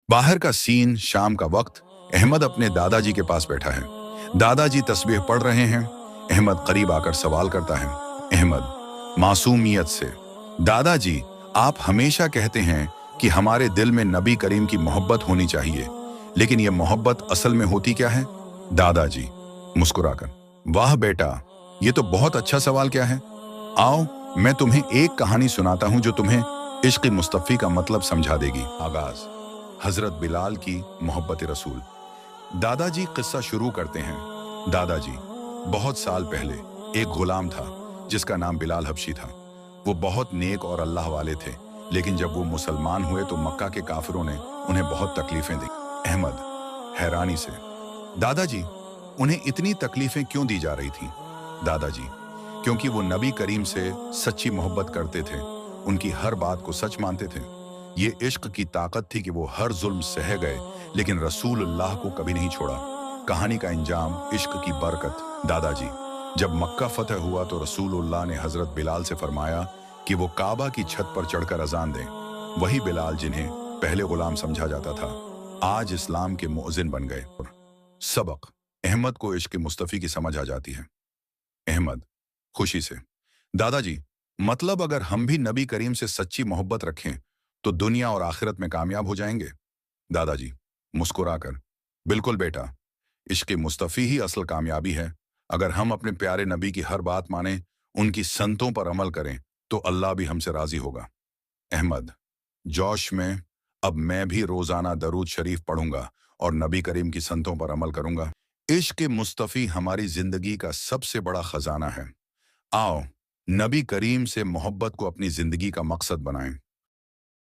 बाहर का सीन, शाम का वक्त। अहमद अपने दादाजी के पास बैठा है। दादाजी तस्बीह पढ़ रहे हैं। अहमद करीब आकर सवाल करता है। अहमद मासूमियत से, दादाजी, आप हमेशा कहते हैं कि हमारे दिल में नबी करीम की मोहब्बत होनी चाहिए, लेकिन यह मोहब्बत असल में होती क्या है? दादाजी मुस्कुराकर, वाह बेटा, ये तो बहुत अच्छा सवाल क्या है। आओ, मैं तुम्हें एक कहानी सुनाता हूं जो तुम्हें इश्क मुस्तफ़ी का मतलब समझा देगी। आगाज, हजरत बिलाल की मोहब्बत रसूल। दादाजी किस्सा शुरू करते हैं। दादाजी, बहुत साल पहले एक गुलाम था जिसका नाम बिलाल हबशी था। वो बहुत नेक और अल्लाह वाले थे, लेकिन जब वो मुसलमान हुए तो मक्का के काफिरों ने उन्हें बहुत तकलीफें दी। अहमद हैरानी से, दादाजी, उन्हें इतनी तकलीफें क्यों दी जा रही थी? दादाजी, क्योंकि वो नबी करीम से सच्ची मोहब्बत करते थे, उनकी हर बात को सच मानते थे। ये इश्क की ताकत थी कि वो हर जुल्म सह गए, लेकिन रसूलुल्लाह को कभी नहीं छोड़ा। कहानी का इंजाम, इश्क की बरकत। दादाजी, जब मक्का फतह हुआ तो रसूलुल्लाह ने हजरत बिलाल से फरमाया कि वो काबा की छत पर चढ़कर अजान दें। वही बिलाल जिन्हें पहले गुलाम समझा जाता था, आज इस्लाम के मुअज्जिन बन गए। सबक, अहमद को इश्क मुस्तफ़ी की समझ आ जाती है। अहमद खुशी से, दादाजी, मतलब अगर हम भी नबी करीम से सच्ची मोहब्बत रखें तो दुनिया और आखिरत में कामयाब हो जाएंगे? दादाजी मुस्कुराकर, बिल्कुल बेटा, इश्क मुस्तफ़ी ही असल कामयाबी है। अगर हम अपने प्यारे नबी की हर बात मानें, उनकी संतों पर अमल करें, तो अल्लाह भी हमसे राजी होगा। अहमद जोश में, अब मैं भी रोजाना दरूद शरीफ पढ़ूंगा और नबी करीम की संतों पर अमल करूंगा। इश्क मुस्तफ़ी हमारी जिंदगी का सबसे बड़ा खजाना है। आओ, नबी करीम से मोहब्बत को अपनी जिंदगी का मकसद बनाएं।